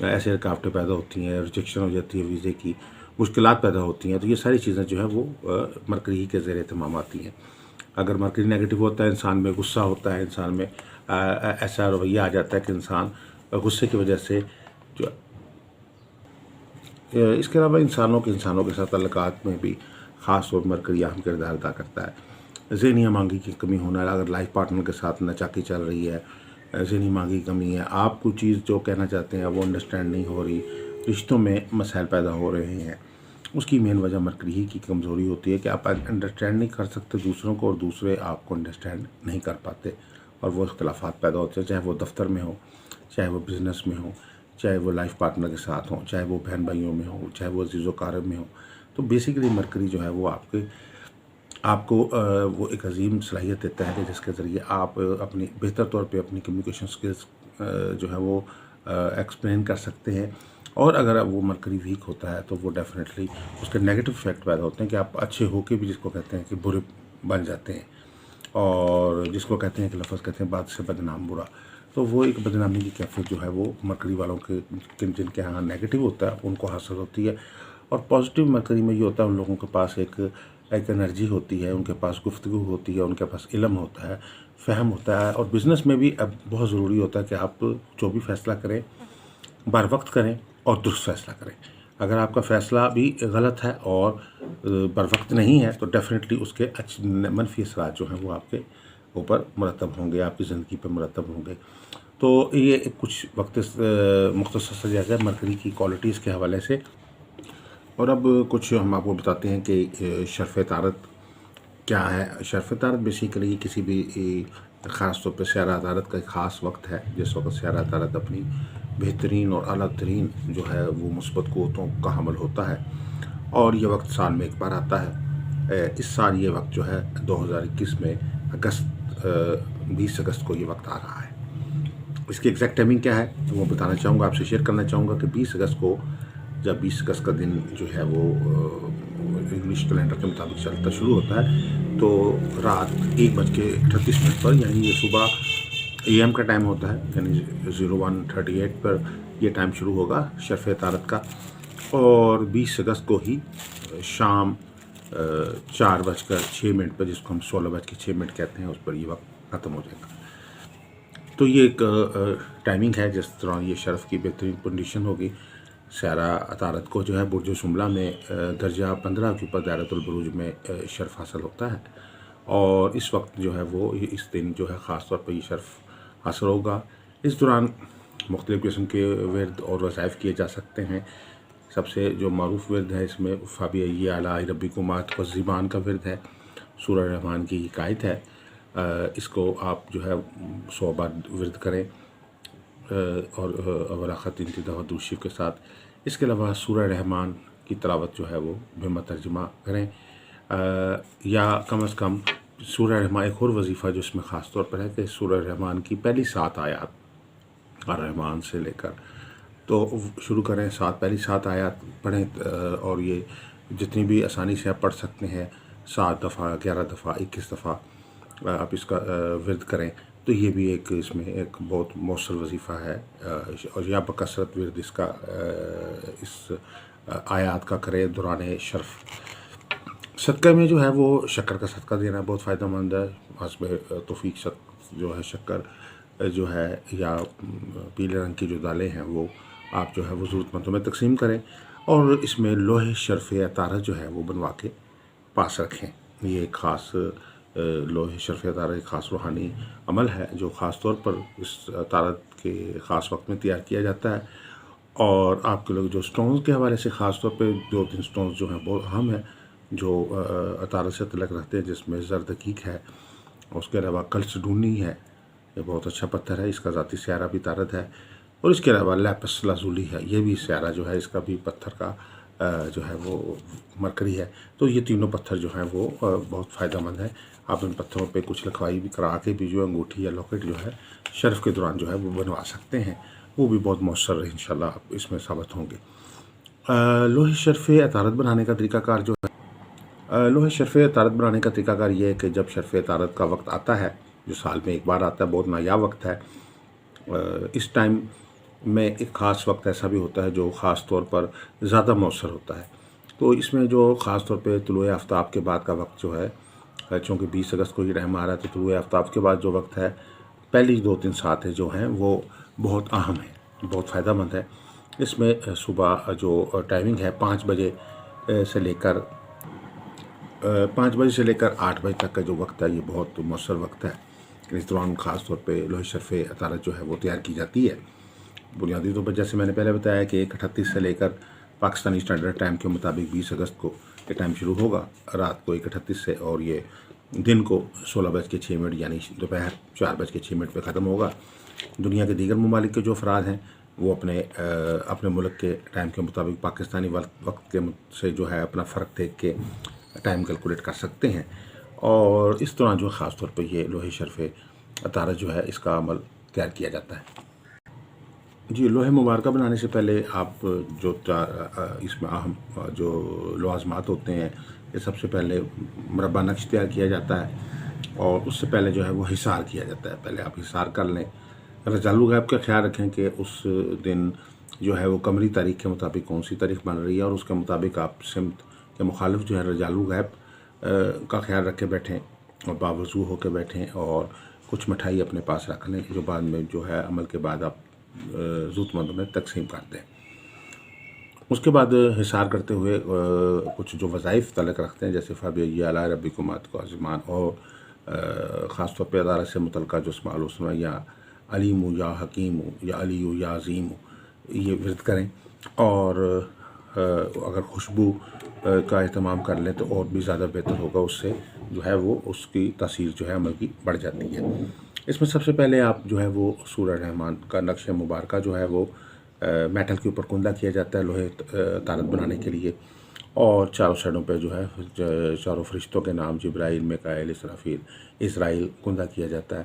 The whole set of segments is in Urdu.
ایسے رکاوٹیں پیدا ہوتی ہیں، ریجیکشن ہو جاتی ہے ویزے کی، مشکلات پیدا ہوتی ہیں، تو یہ ساری چیزیں جو ہے وہ مرکری کے زیر اہتمام آتی ہیں۔ اگر مرکری نیگیٹو ہوتا ہے، انسان میں غصہ ہوتا ہے، انسان میں ایسا رویہ آ جاتا ہے کہ انسان غصے کی وجہ سے جو اس کے علاوہ انسانوں کے ساتھ تعلقات میں بھی خاص طور پر مرکری اہم کردار ادا کرتا ہے۔ ذہنی ہمانگی کی کمی ہونا، اگر لائف پارٹنر کے ساتھ ناچاکی چل رہی ہے، ذہنی ہمانگی کی کمی ہے، آپ کوئی چیز جو کہنا چاہتے ہیں وہ انڈرسٹینڈ نہیں ہو رہی، رشتوں میں مسائل پیدا ہو رہے ہیں، اس کی مین وجہ مرکری کی کمزوری ہوتی ہے کہ آپ انڈرسٹینڈ نہیں کر سکتے دوسروں کو، اور دوسرے آپ کو انڈرسٹینڈ نہیں کر پاتے، اور وہ اختلافات پیدا ہوتے ہیں، چاہے وہ دفتر میں ہو، چاہے وہ بزنس میں ہو، چاہے وہ لائف پارٹنر کے ساتھ ہوں، چاہے وہ بہن بھائیوں میں ہوں، چاہے وہ عزیز و اقارب میں ہوں۔ تو بیسیکلی مرکری جو ہے وہ آپ کو وہ ایک عظیم صلاحیت دیتا ہے کہ جس کے ذریعے آپ اپنی بہتر طور پہ اپنی کمیونیکیشن سکلز جو ہے وہ ایکسپلین کر سکتے ہیں، اور اگر وہ مرکری ویک ہوتا ہے تو وہ ڈیفینیٹلی اس کے نیگیٹو افیکٹ پیدا ہوتے ہیں کہ آپ اچھے ہو کے بھی جس کو کہتے ہیں کہ برے بن جاتے ہیں، اور جس کو کہتے ہیں کہ لفظ کہتے ہیں بات سے بدنام برا، تو وہ ایک بدنامی کی کیفیت جو ہے وہ مرکری والوں کے جن کے ہاں نیگیٹو ہوتا ہے ان کو حاصل ہوتی ہے، اور پازیٹیو مرکری میں یہ ہوتا ہے ان لوگوں کے پاس ایک انرجی ہوتی ہے، ان کے پاس گفتگو ہوتی ہے، ان کے پاس علم ہوتا ہے، فہم ہوتا ہے، اور بزنس میں بھی اب بہت ضروری ہوتا ہے کہ آپ جو بھی فیصلہ کریں بر وقت کریں اور درست فیصلہ کریں۔ اگر آپ کا فیصلہ بھی غلط ہے اور بر وقت نہیں ہے تو ڈیفینیٹلی اس کے منفی اثرات جو ہیں وہ آپ کے اوپر مرتب ہوں گے، آپ کی زندگی پہ مرتب ہوں گے۔ تو یہ کچھ وقت مختصر سا جائزہ ہے مرکری کی کوالٹیز کے حوالے سے، اور اب کچھ ہم آپ کو بتاتے ہیں کہ شرف طارت کیا ہے۔ شرف طارت بیسیکلی کسی بھی خاص طور پہ سیارہ طارت کا ایک خاص وقت ہے جس وقت سیارہ طارت اپنی بہترین اور اعلیٰ ترین جو ہے وہ مثبت قوتوں کا حامل ہوتا ہے، اور یہ وقت سال میں ایک بار آتا ہے۔ اس سال یہ وقت جو ہے 2021 میں 20 اگست کو یہ وقت آ رہا ہے۔ اس کی ایگزیکٹ ٹائمنگ کیا ہے وہ بتانا چاہوں گا، آپ سے شیئر کرنا چاہوں گا کہ 20 اگست کو جب 20 اگست کا دن جو ہے وہ انگلش کیلنڈر کے مطابق چلتا شروع ہوتا ہے تو رات 1:38 پر، یعنی یہ صبح AM کا ٹائم ہوتا ہے، یعنی 01:38 پر یہ ٹائم شروع ہوگا شرف طارت کا، اور 20 اگست کو ہی شام 4:06 پر، جس کو ہم 16:06 کہتے ہیں، اس پر یہ وقت ختم ہو جائے گا۔ تو یہ ایک ٹائمنگ ہے جس طرح یہ شرف کی بہترین کنڈیشن ہوگی۔ سیارہ طارت کو جو ہے برج شملہ میں درجہ 15 کے اوپر دائرۃ البروج میں شرف حاصل ہوتا ہے، اور اس وقت جو ہے وہ اس دن جو ہے خاص طور پر یہ شرف حاصل ہوگا۔ اس دوران مختلف قسم کے ورد اور وظائف کیے جا سکتے ہیں۔ سب سے جو معروف ورد ہے اس میں فابی اعلیٰ ربکمات والزیبان کا ورد ہے، سورہ رحمان کی حکایت ہے، اس کو آپ جو ہے 100 بار ورد کریں، اور وراقت انتداء دوشیف کے ساتھ۔ اس کے علاوہ سورہ رحمان کی تلاوت جو ہے وہ بہمہ ترجمہ کریں، یا کم از کم سورہ رحمان۔ ایک اور وظیفہ جو اس میں خاص طور پر ہے کہ سورہ رحمان کی پہلی 7 آیات الرحمان سے لے کر تو شروع کریں، پہلی 7 آیات پڑھیں، اور یہ جتنی بھی آسانی سے آپ پڑھ سکتے ہیں 7 دفعہ، 11 دفعہ، 21 دفعہ آپ اس کا ورد کریں، تو یہ بھی ایک اس میں ایک بہت مؤثر وظیفہ ہے، اور یا بکثرت ورد اس کا اس آیات کا کرے دوران شرف۔ صدقہ میں جو ہے وہ شکر کا صدقہ دینا بہت فائدہ مند ہے۔ حسب توفیق جو ہے شکر جو ہے یا پیلے رنگ کی جو دالیں ہیں وہ آپ جو ہے وہ ضرورت مندوں میں تقسیم کریں، اور اس میں لوہے شرف طارت جو ہے وہ بنوا کے پاس رکھیں۔ یہ ایک خاص لوہے شرف طارت ایک خاص روحانی عمل ہے جو خاص طور پر اس طارت کے خاص وقت میں تیار کیا جاتا ہے، اور آپ کے لوگ جو سٹونز کے حوالے سے خاص طور پہ 2-3 سٹونز جو ہیں بہت اہم ہیں جو طارت سے تعلق رکھتے ہیں، جس میں زر دقیق ہے، اس کے علاوہ کلسڈونی ہے، یہ بہت اچھا پتھر ہے، اس کا ذاتی سیارہ بھی طارت ہے، اور اس کے علاوہ لیپس لازولی ہے، یہ بھی سیارہ جو ہے اس کا بھی پتھر کا جو ہے وہ مرکری ہے۔ تو یہ تینوں پتھر جو ہیں وہ بہت فائدہ مند ہیں۔ آپ ان پتھروں پہ کچھ لکھوائی بھی کرا کے بھی جو انگوٹھی یا لاکٹ جو ہے شرف کے دوران جو ہے وہ بنوا سکتے ہیں، وہ بھی بہت مؤثر انشاءاللہ آپ اس میں ثابت ہوں گے۔ لوہے شرف طارت بنانے کا طریقہ کار جو ہے، لوہے شرف طارت بنانے کا طریقہ کار یہ ہے کہ جب شرف طارت کا وقت آتا ہے جو سال میں ایک بار آتا ہے، بہت نایاب وقت ہے، اس ٹائم میں ایک خاص وقت ایسا بھی ہوتا ہے جو خاص طور پر زیادہ مؤثر ہوتا ہے. تو اس میں جو خاص طور پہ طلوع آفتاب کے بعد کا وقت جو ہے، چونکہ 20 اگست کو یہ ٹائم آ رہا ہے، تو طلوع آفتاب کے بعد جو وقت ہے، پہلی 2-3 ساعتیں جو ہیں وہ بہت اہم ہیں، بہت فائدہ مند ہے. اس میں صبح جو ٹائمنگ ہے 5 بجے سے لے کر 8 بجے تک کا جو وقت ہے، یہ بہت مؤثر وقت ہے. اس دوران خاص طور پہ لوہے شرف عطارد جو ہے وہ تیار کی جاتی ہے. بنیادی طور پر جیسے میں نے پہلے بتایا کہ 1:38 سے لے کر پاکستانی اسٹینڈرڈ ٹائم کے مطابق 20 اگست کو یہ ٹائم شروع ہوگا رات کو 1:38 سے، اور یہ دن کو 16:06 یعنی دوپہر 4:06 پہ ختم ہوگا. دنیا کے دیگر ممالک کے جو افراد ہیں وہ اپنے ملک کے ٹائم کے مطابق پاکستانی وقت کے سے جو ہے اپنا فرق دیکھ کے ٹائم کیلکولیٹ کر سکتے ہیں. اور اس طرح جو خاص طور پہ یہ لوہے شرف عطارد جو ہے اس کا عمل تیار کیا جاتا ہے. جی، لوہے مبارکہ بنانے سے پہلے آپ جو اس میں اہم جو لوازمات ہوتے ہیں، یہ سب سے پہلے مربع نقش تیار کیا جاتا ہے، اور اس سے پہلے جو ہے وہ حصار کیا جاتا ہے. پہلے آپ حصار کر لیں. رجالو غیب کا خیال رکھیں کہ اس دن جو ہے وہ قمری تاریخ کے مطابق کون سی تاریخ بن رہی ہے، اور اس کے مطابق آپ سمت کے مخالف جو ہے رجالو غیب کا خیال رکھ کے بیٹھیں اور باوضو ہو کے بیٹھیں، اور کچھ مٹھائی اپنے پاس رکھ لیں جو بعد میں جو ہے عمل کے بعد آپ ضرورت مندوں میں تقسیم کر دیں. اس کے بعد حصار کرتے ہوئے کچھ جو وظائف تعلق رکھتے ہیں، جیسے فَبِأَيِّ آلَاءِ رَبِّكُمَا تُكَذِّبَانِ، اور خاص طور پہ عدالت سے متعلقہ جو اسماء الحسنی یا علیم یا حکیم یا علی یا عظیم یہ ورد کریں. اور اگر خوشبو کا اہتمام کر لیں تو اور بھی زیادہ بہتر ہوگا، اس سے جو ہے وہ اس کی تاثیر جو ہے عمل کی بڑھ جاتی ہے. اس میں سب سے پہلے آپ جو ہے وہ سورہ رحمان کا نقش مبارکہ جو ہے وہ میٹل کے اوپر کندہ کیا جاتا ہے لوہے عطارد بنانے کے لیے، اور چاروں سائڈوں پہ جو ہے چاروں فرشتوں کے نام جبرائیل، میکائیل، اسرافیل کندہ کیا جاتا ہے.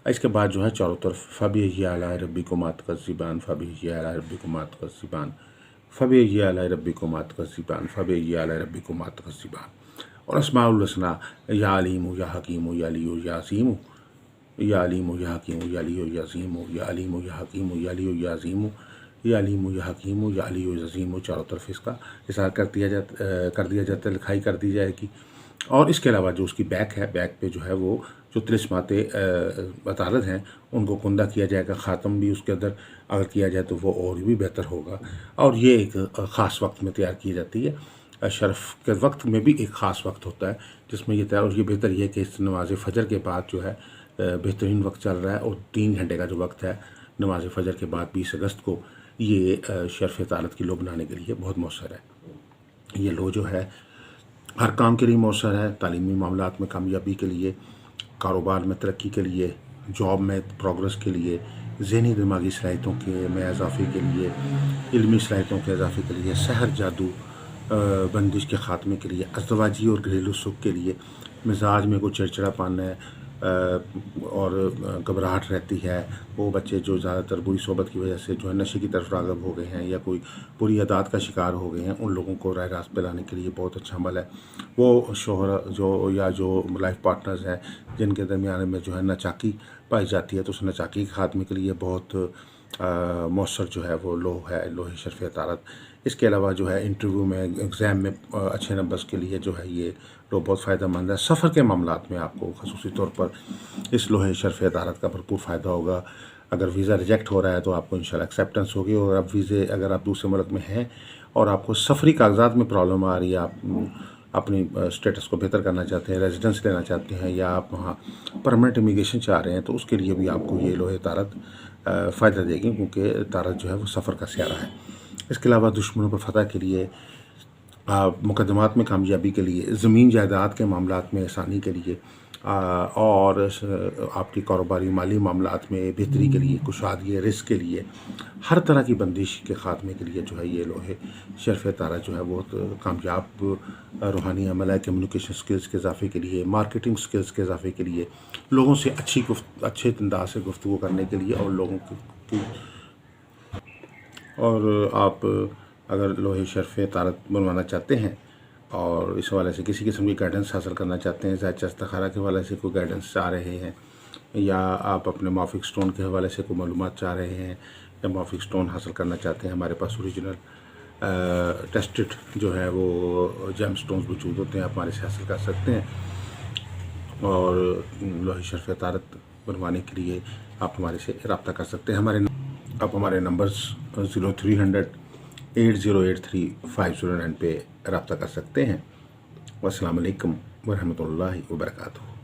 اس کے بعد جو ہے چاروں طرف فَبِأَيِّ آلَاءِ رَبِّكُمَا تُكَذِّبَانِ فَبِأَيِّ آلَاءِ رَبِّكُمَا تُكَذِّبَانِ فَبِأَيِّ آلَاءِ رَبِّكُمَا تُكَذِّبَانِ فَبِأَيِّ آلَاءِ رَبِّكُمَا تُكَذِّبَانِ. اور اسماء الحسنی یا علیم یا حکیم یا علی یا عظیم، یا علیم یا حکیم یا علی یا عظیم، یا علیم یا حکیم یا علی یا عظیم، یا علیم یا حکیم یا علی یا عظیم، چاروں طرف اس کا اظہار کر دیا جاتا ہے، لکھائی کر دی جائے گی. اور اس کے علاوہ جو اس کی بیک ہے، بیک پہ جو ہے وہ جو طلسمات عطارد ہیں ان کو کندہ کیا جائے گا. خاتم بھی اس کے اندر اگر کیا جائے تو وہ اور بھی بہتر ہوگا. اور یہ ایک خاص وقت میں تیار کی جاتی ہے. شرف کے وقت میں بھی ایک خاص وقت ہوتا ہے جس میں یہ تیار، اور یہ بہتر یہ ہے کہ اس نماز فجر کے بعد جو ہے بہترین وقت چل رہا ہے، اور 3 گھنٹے کا جو وقت ہے نماز فجر کے بعد 20 اگست کو، یہ شرف عطارد کی لو بنانے کے لیے بہت مؤثر ہے. یہ لو جو ہے ہر کام کے لیے مؤثر ہے، تعلیمی معاملات میں کامیابی کے لیے، کاروبار میں ترقی کے لیے، جاب میں پروگرس کے لیے، ذہنی دماغی صلاحیتوں میں اضافے کے لیے، علمی صلاحیتوں کے اضافے کے لیے، سحر جادو بندش کے خاتمے کے لیے، ازدواجی اور گھریلو سکھ کے لیے، مزاج میں کوئی چڑچڑا پن ہے اور گھبراہٹ رہتی ہے، وہ بچے جو زیادہ تر بری صحبت کی وجہ سے جو ہے نشے کی طرف راغب ہو گئے ہیں یا کوئی بری عادات کا شکار ہو گئے ہیں، ان لوگوں کو راہ راست پہ لانے کے لیے بہت اچھا عمل ہے. وہ شوہر جو لائف پارٹنرز ہیں جن کے درمیان میں جو ہے ناچاکی پائی جاتی ہے، تو اس ناچاکی کے خاتمے کے لیے بہت مؤثر جو ہے وہ لو ہے، لوہے شرف عطارد. اس کے علاوہ جو ہے انٹرویو میں، ایگزام میں اچھے نمبرز کے لیے جو ہے یہ لو بہت فائدہ مند ہے. سفر کے معاملات میں آپ کو خصوصی طور پر اس لوہے شرف عطارد کا بھرپور فائدہ ہوگا. اگر ویزا ریجیکٹ ہو رہا ہے تو آپ کو انشاءاللہ ایکسیپٹنس ہوگی، اور اب ویزے اگر آپ دوسرے ملک میں ہیں اور آپ کو سفری کاغذات میں پرابلم آ رہی ہے، آپ اپنی اسٹیٹس کو بہتر کرنا چاہتے ہیں، ریزیڈنس لینا چاہتے ہیں، یا آپ وہاں پرمنٹ امیگریشن چاہ رہے ہیں، تو اس کے لیے بھی آپ کو یہ لوہے عطارد فائدہ دے گی، کیونکہ عطارد جو ہے وہ سفر کا سیارہ ہے. اس کے علاوہ دشمنوں پر فتح کے لیے، مقدمات میں کامیابی کے لیے، زمین جائیداد کے معاملات میں آسانی کے لیے، اور آپ کی کاروباری مالی معاملات میں بہتری کے لیے، کشادگی رزق کے لیے، ہر طرح کی بندش کے خاتمے کے لیے جو ہے یہ لوہے شرف عطارد جو ہے بہت کامیاب روحانی عمل ہے. کمیونیکیشن سکلز کے اضافے کے لیے، مارکیٹنگ سکلز کے اضافے کے لیے، لوگوں سے اچھے انداز سے گفتگو کرنے کے لیے، اور لوگوں کی اور آپ اگر لوہے شرف عطارد بنوانا چاہتے ہیں اور اس حوالے سے کسی قسم کی گائیڈنس حاصل کرنا چاہتے ہیں، ذات استخارہ کے حوالے سے کوئی گائیڈنس چاہ رہے ہیں، یا آپ اپنے مافک سٹون کے حوالے سے کوئی معلومات چاہ رہے ہیں یا مافک سٹون حاصل کرنا چاہتے ہیں، ہمارے پاس اوریجنل ٹیسٹڈ جو ہے وہ جیم سٹونز موجود ہوتے ہیں، آپ ہمارے سے حاصل کر سکتے ہیں۔ اور لوہے شرف عطارت بنوانے کے لیے آپ ہمارے سے رابطہ کر سکتے ہیں۔ آپ ہمارے نمبرز 0300 8083 509 پہ رابطہ کر سکتے ہیں۔ والسلام علیکم ورحمۃ اللہ وبرکاتہ۔